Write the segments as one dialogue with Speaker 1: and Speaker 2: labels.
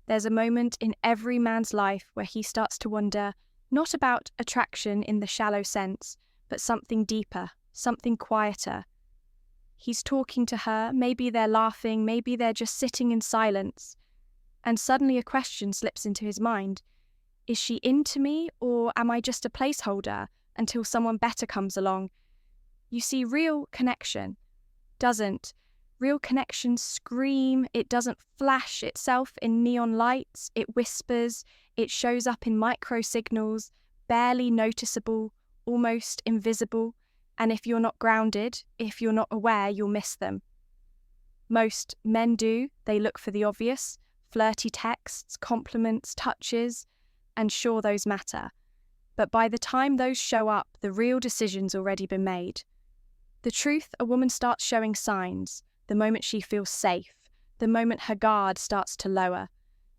Speaker 1: There's a moment in every man's life where he starts to wonder, not about attraction in the shallow sense, but something deeper, something quieter. He's talking to her, maybe they're laughing, maybe they're just sitting in silence, and suddenly a question slips into his mind. Is she into me, or am I just a placeholder until someone better comes along? You see, real connection doesn't. Real connection scream, it doesn't flash itself in neon lights, it whispers, it shows up in micro signals, barely noticeable, almost invisible, and if you're not grounded, if you're not aware, you'll miss them. Most men do, they look for the obvious, flirty texts, compliments, touches, and sure, those matter. But by the time those show up, the real decision's already been made. The truth, a woman starts showing signs, the moment she feels safe, the moment her guard starts to lower,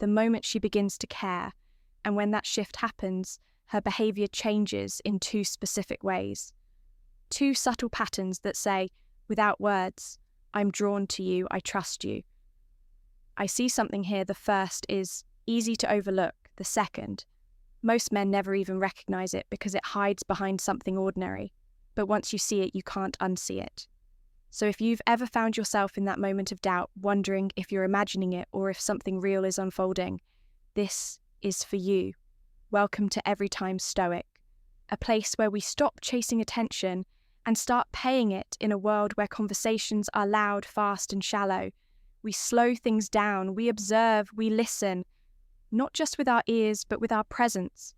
Speaker 1: the moment she begins to care, and when that shift happens, her behaviour changes in two specific ways. Two subtle patterns that say, without words, I'm drawn to you, I trust you. I see something here. The first is easy to overlook. The second, most men never even recognise it because it hides behind something ordinary. But once you see it, you can't unsee it. So if you've ever found yourself in that moment of doubt, wondering if you're imagining it or if something real is unfolding, this is for you. Welcome to Every Time Stoic, a place where we stop chasing attention and start paying it in a world where conversations are loud, fast, and shallow. We slow things down, we observe, we listen, not just with our ears, but with our presence,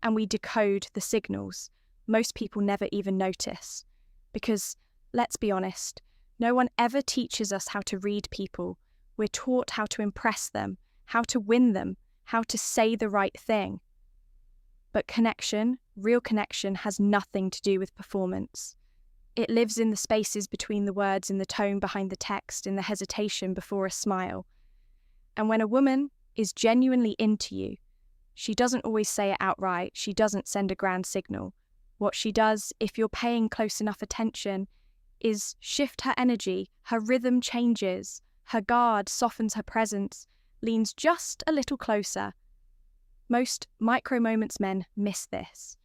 Speaker 1: and we decode the signals most people never even notice. Because, let's be honest, no one ever teaches us how to read people. We're taught how to impress them, how to win them, how to say the right thing. But connection, real connection, has nothing to do with performance. It lives in the spaces between the words, in the tone behind the text, in the hesitation before a smile. And when a woman is genuinely into you, she doesn't always say it outright, she doesn't send a grand signal. What she does, if you're paying close enough attention, is shift her energy, her rhythm changes, her guard softens her presence, leans just a little closer. Most micro-moments men miss this.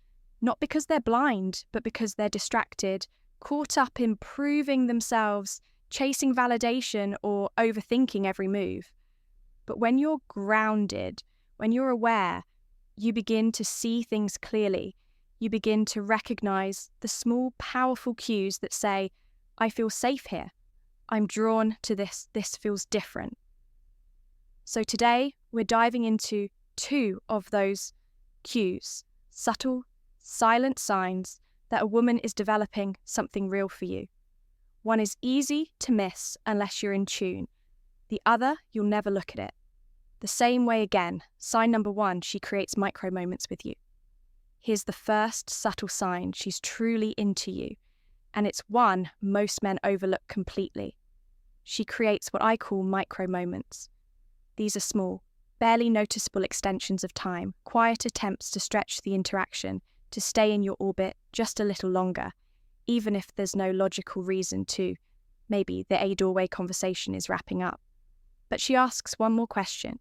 Speaker 1: Not because they're blind, but because they're distracted, caught up in proving themselves, chasing validation, or overthinking every move. But when you're grounded, when you're aware, you begin to see things clearly. You begin to recognize the small, powerful cues that say, I feel safe here. I'm drawn to this. This feels different. So today, we're diving into two of those cues, subtle, silent signs that a woman is developing something real for you. One is easy to miss unless you're in tune. The other, you'll never look at it. The same way again, sign number one, she creates micro moments with you. Here's the first subtle sign she's truly into you, and it's one most men overlook completely. She creates what I call micro moments. These are small, barely noticeable extensions of time, quiet attempts to stretch the interaction, to stay in your orbit just a little longer, even if there's no logical reason to. Maybe the a-doorway conversation is wrapping up. But she asks one more question.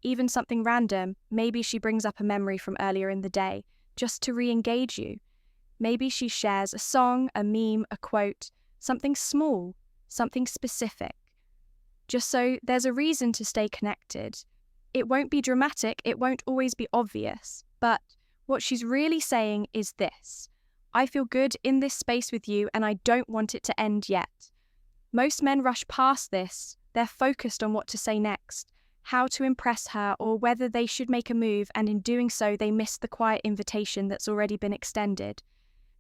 Speaker 1: Even something random, maybe she brings up a memory from earlier in the day, just to re-engage you. Maybe she shares a song, a meme, a quote, something small, something specific. Just so there's a reason to stay connected. It won't be dramatic, it won't always be obvious, but what she's really saying is this: I feel good in this space with you and I don't want it to end yet. Most men rush past this. They're focused on what to say next, how to impress her, or whether they should make a move, and in doing so they miss the quiet invitation that's already been extended.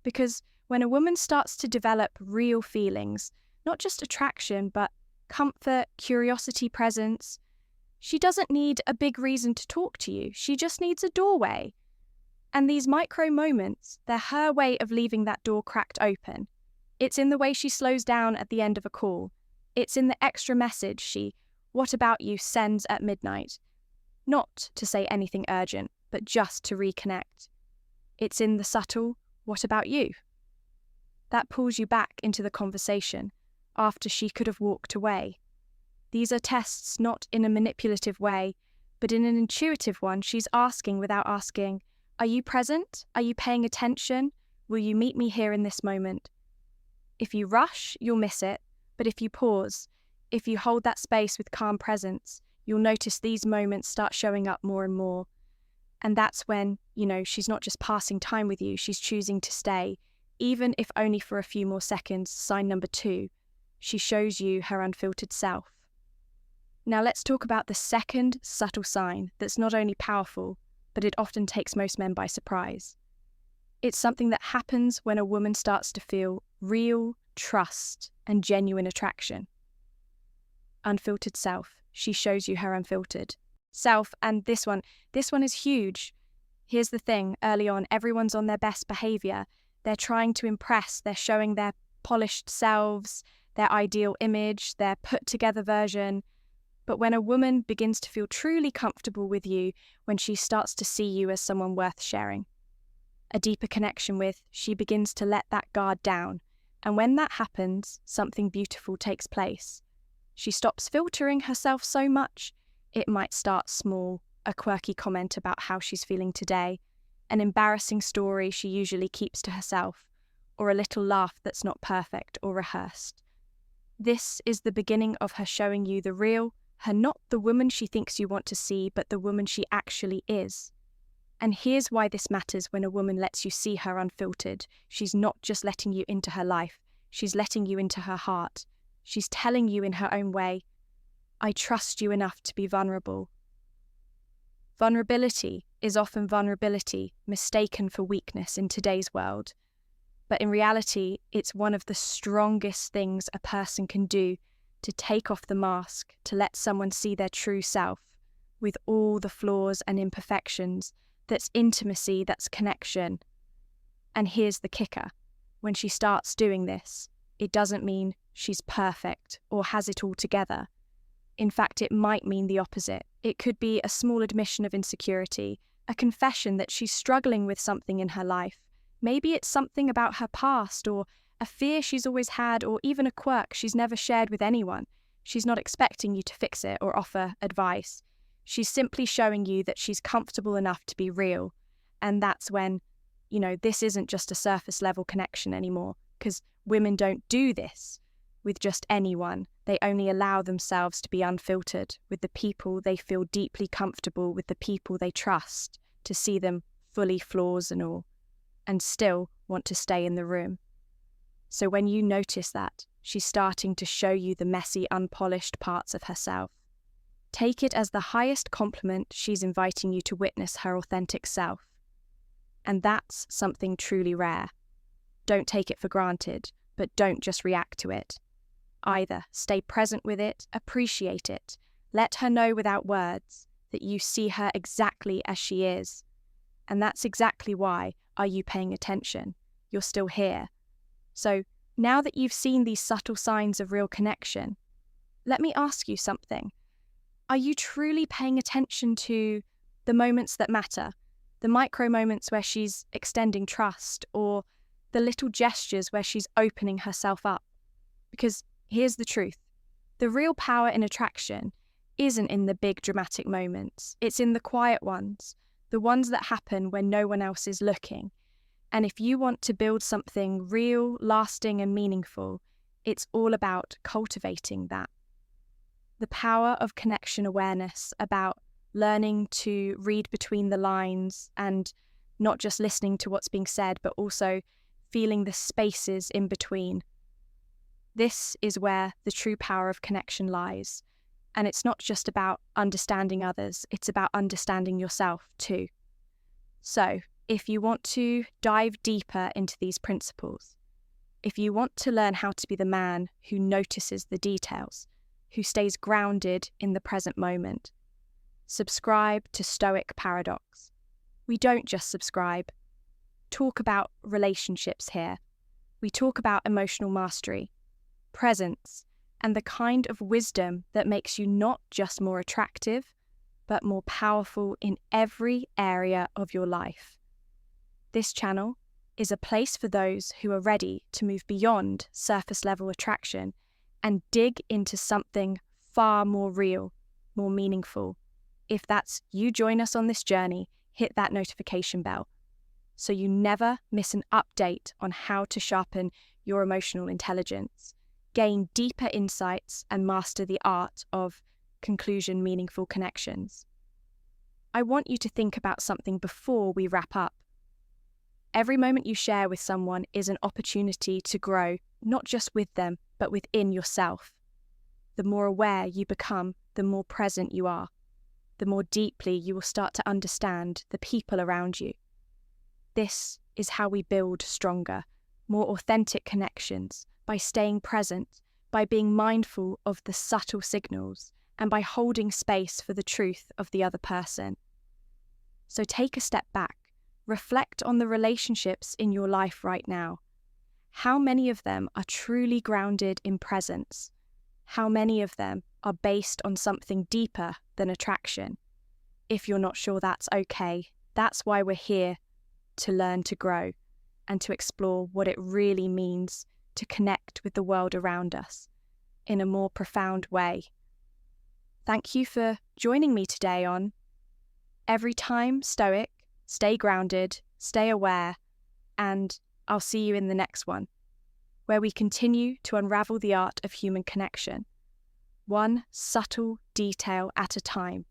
Speaker 1: Because when a woman starts to develop real feelings, not just attraction, but comfort, curiosity, presence, she doesn't need a big reason to talk to you. She just needs a doorway. And these micro moments, they're her way of leaving that door cracked open. It's in the way she slows down at the end of a call. It's in the extra message she, "What about you?" sends at midnight. Not to say anything urgent, but just to reconnect. It's in the subtle, "What about you?" That pulls you back into the conversation after she could have walked away. These are tests not in a manipulative way, But in an intuitive one, she's asking without asking, are you present? Are you paying attention? Will you meet me here in this moment? If you rush, you'll miss it. But if you pause, if you hold that space with calm presence, you'll notice these moments start showing up more and more. And that's when, she's not just passing time with you, she's choosing to stay, even if only for a few more seconds. Sign number 2, she shows you her unfiltered self. Now let's talk about the second subtle sign that's not only powerful, but it often takes most men by surprise. It's something that happens when a woman starts to feel real trust and genuine attraction. Unfiltered self. She shows you her unfiltered self. And this one is huge. Here's the thing, early on, everyone's on their best behavior. They're trying to impress, they're showing their polished selves, their ideal image, their put together version. But when a woman begins to feel truly comfortable with you, when she starts to see you as someone worth sharing, a deeper connection with, she begins to let that guard down. And when that happens, something beautiful takes place. She stops filtering herself so much. It might start small, a quirky comment about how she's feeling today, an embarrassing story she usually keeps to herself, or a little laugh that's not perfect or rehearsed. This is the beginning of her showing you the real, her, not the woman she thinks you want to see, but the woman she actually is. And here's why this matters when a woman lets you see her unfiltered. She's not just letting you into her life, she's letting you into her heart. She's telling you in her own way, I trust you enough to be vulnerable. Vulnerability is often vulnerability mistaken for weakness in today's world. But in reality, it's one of the strongest things a person can do to take off the mask, to let someone see their true self, with all the flaws and imperfections. That's intimacy, that's connection. And here's the kicker. When she starts doing this, it doesn't mean she's perfect or has it all together. In fact, it might mean the opposite. It could be a small admission of insecurity, a confession that she's struggling with something in her life. Maybe it's something about her past, or a fear she's always had, or even a quirk she's never shared with anyone. She's not expecting you to fix it or offer advice. She's simply showing you that she's comfortable enough to be real. And that's when, this isn't just a surface level connection anymore, because women don't do this with just anyone. They only allow themselves to be unfiltered with the people they feel deeply comfortable with, the people they trust, to see them fully, flaws and all, and still want to stay in the room. So when you notice that, she's starting to show you the messy, unpolished parts of herself. Take it as the highest compliment. She's inviting you to witness her authentic self. And that's something truly rare. Don't take it for granted, but don't just react to it. Either stay present with it, appreciate it, let her know without words that you see her exactly as she is. And that's exactly why, are you paying attention? You're still here. So now that you've seen these subtle signs of real connection, let me ask you something. Are you truly paying attention to the moments that matter, the micro moments where she's extending trust, or the little gestures where she's opening herself up? Because here's the truth. The real power in attraction isn't in the big dramatic moments. It's in the quiet ones, the ones that happen when no one else is looking. And if you want to build something real, lasting, and meaningful, it's all about cultivating that. The power of connection awareness, about learning to read between the lines and not just listening to what's being said, but also feeling the spaces in between. This is where the true power of connection lies. And it's not just about understanding others, it's about understanding yourself too. So, if you want to dive deeper into these principles, if you want to learn how to be the man who notices the details, who stays grounded in the present moment, subscribe to Stoic Paradox. We don't just subscribe. Talk about relationships here. We talk about emotional mastery, presence, and the kind of wisdom that makes you not just more attractive, but more powerful in every area of your life. This channel is a place for those who are ready to move beyond surface level attraction and dig into something far more real, more meaningful, If that's you, join us on this journey, hit that notification bell so you never miss an update on how to sharpen your emotional intelligence, gain deeper insights, and master the art of conclusion meaningful connections. I want you to think about something before we wrap up. Every moment you share with someone is an opportunity to grow, not just with them, but within yourself. The more aware you become, the more present you are. The more deeply you will start to understand the people around you. This is how we build stronger, more authentic connections, by staying present, by being mindful of the subtle signals, and by holding space for the truth of the other person. So take a step back, reflect on the relationships in your life right now. How many of them are truly grounded in presence? How many of them are based on something deeper than attraction? If you're not sure, that's okay. That's why we're here, to learn to grow and to explore what it really means to connect with the world around us in a more profound way. Thank you for joining me today on Every Time Stoic. Stay grounded, stay aware, and I'll see you in the next one, where we continue to unravel the art of human connection, one subtle detail at a time.